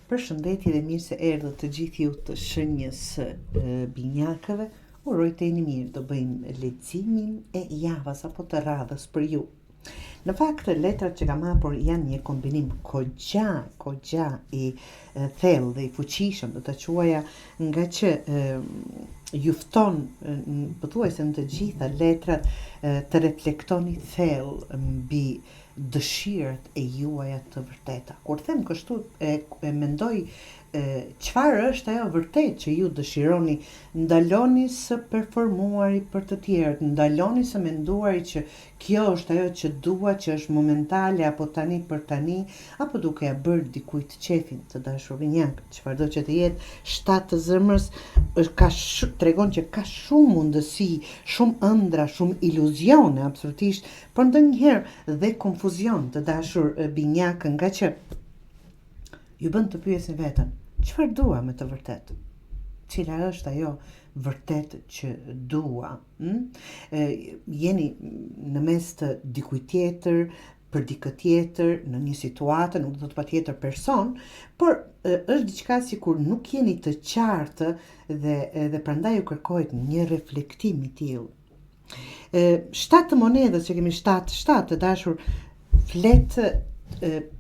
Përshëndetje dhe mirë se erdhët të gjithë ju të shenjës binjakëve. Uroj të jeni mirë, do bëjmë leximin e javës apo të radhës për ju. Në fakt, letrat që kam hapur janë një kombinim kogja i thellë dhe i fuqishëm, do të quaja, nga që ju fton pothuajse në të gjitha letrat të reflektoni thellë mbi dëshirat e juaja të vërteta. Kur them kështu e mendoj çfarë është ajo vërtet që ju dëshironi, ndaloni së performuari për të tjerët, ndaloni së menduari që kjo është ajo që dua, që është momentale apo tani për tani, apo duke ja bërë dikujt qefin, të dashur binjak, çfarëdo që të jetë, shtatë të zemrës tregon që ka shumë mundësi, shumë ëndra, shumë iluzione absolutisht, por ndonjëherë dhe konfuzion, të dashur binjak, nga që ju bën të pyesni veten, çfarë dua me të vërtetë? Cila është ajo vërtet që dua? Jeni në mes të dikujt tjetër, për dikë tjetër, në një situatë, nuk do të patjetër person, por është diçka sikur nuk jeni të qartë dhe prandaj ju kërkohet një reflektim i tillë. 7 monedhës që kemi 7 të dashur flet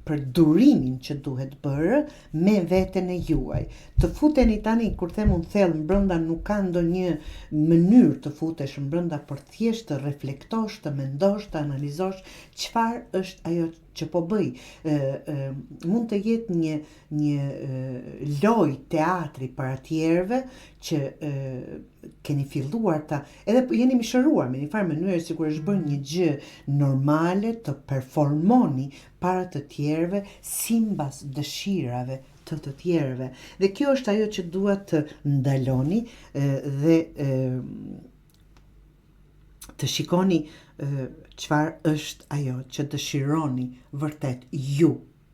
për durimin që duhet bërë me veten e juaj. Të futeni tani, kur them unë thellë, brenda nuk ka ndonjë mënyrë të futesh brenda, por thjesht të reflektosh, të mendosh, të analizosh çfarë është ajo që po bëj. Mund të jetë një lojë teatri para tjerëve që keni filluar ta, edhe jeni mishëruar me një farë mënyrë sikur është bërë një gjë normale, të performoni para të tjerëve simbas dëshirave të tjerëve. Dhe kjo është ajo që dua të ndaloni dhe të shikoni çfarë është ajo që dëshironi vërtet ju,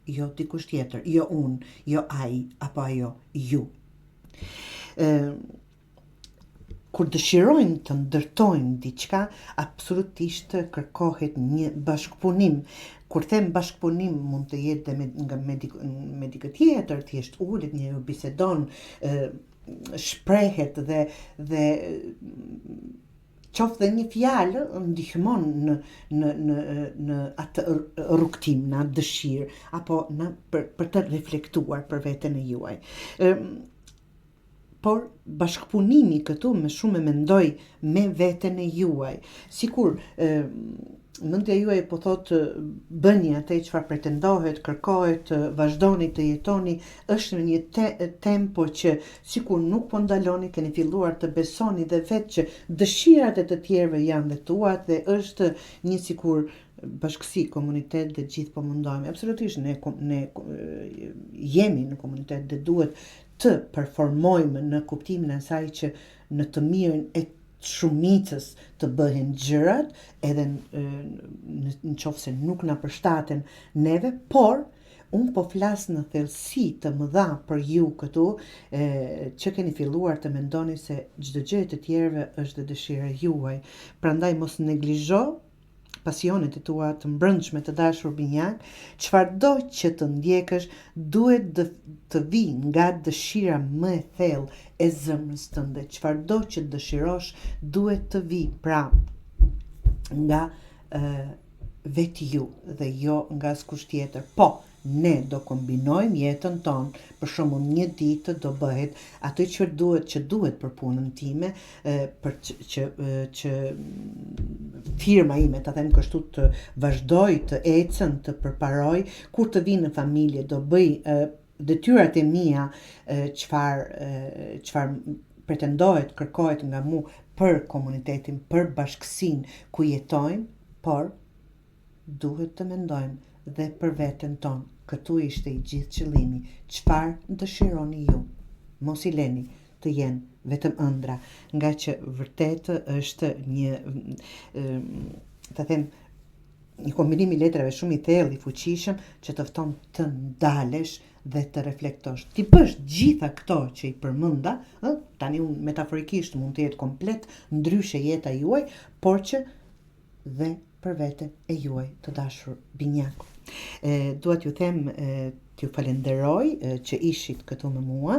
jo dikush tjetër, jo unë, jo ai apo ajo, ju. Kur dëshirojmë të ndërtojmë diçka, absolutisht kërkohet një bashkëpunim. Kur them bashkëpunim, mund të jetë me dikë tjetër, thjesht ulet, njeriu bisedon, shprehet dhe qoftë dhe një fjalë ndihmon në atë rrugtim, në atë dëshirë, apo për të reflektuar për veten e juaj. Por bashkëpunimi këtu me shumë e mendoj me veten e juaj. Sikur mendja juaj po thotë bëni atë çfarë pretendohet, kërkohet, vazhdoni të jetoni, është në një tempo që sikur nuk po ndaloni, keni filluar të besoni dhe vetë që dëshirat e të tjerëve janë dhe tuat, dhe është një sikur bashkësi, komunitet dhe gjithë po mundohemi. Absolutisht ne jemi në komunitet dhe duhet të performojmë në kuptimin e asaj që në të mirën e shumicës të bëhen gjërat, edhe në qoftë se nuk na përshtaten neve, por unë po flas në thellësi të mëdha për ju këtu, që keni filluar të mendoni se çdo gjë e të tjerëve është dhe dëshira juaj. Prandaj mos neglizho pasionet e tua të mbrëmshme, të dashur binjak, çfarëdo që të ndjekësh duhet të vi nga dëshira më e thellë e zemrës tënde. Çfarëdo që dëshirosh duhet të vi pra nga vetë ju dhe jo nga askush tjetër. Po, ne do kombinojmë jetën tonë, për shembull një ditë do bëhet atë që duhet për punën time, për që firma ime, ta them kështu, të vazhdoj të ecën, të përparoj, kur të vi në familje do bëj detyrat e mia, çfarë pretendohet, kërkohet nga mu për komunitetin, për bashkësinë ku jetojmë, por duhet të mendojmë dhe për veten tonë. Këtu ishte i gjithë qëllimi. Çfarë dëshironi ju? Mos i leni të jenë vetëm ëndra, nga që vërtet është një kombinim i letrave shumë i thellë, i fuqishëm, që të fton të ndalesh dhe të reflektosh. Ti bësh gjitha këto që i përmenda, tani unë metaforikisht mund të jetë komplet ndryshe jeta juaj, por që dhe për vete e juaj të dashur binjak. Duat ju them T'ju falenderoj që ishit këtu me mua,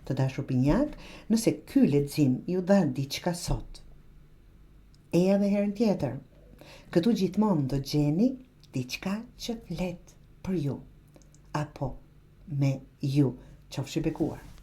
të dashur binjak, nëse ky lexim ju dha diçka sot. E edhe herën tjetër, këtu gjithmonë do gjeni diçka që flet për ju, apo me ju, qofshi bekuar.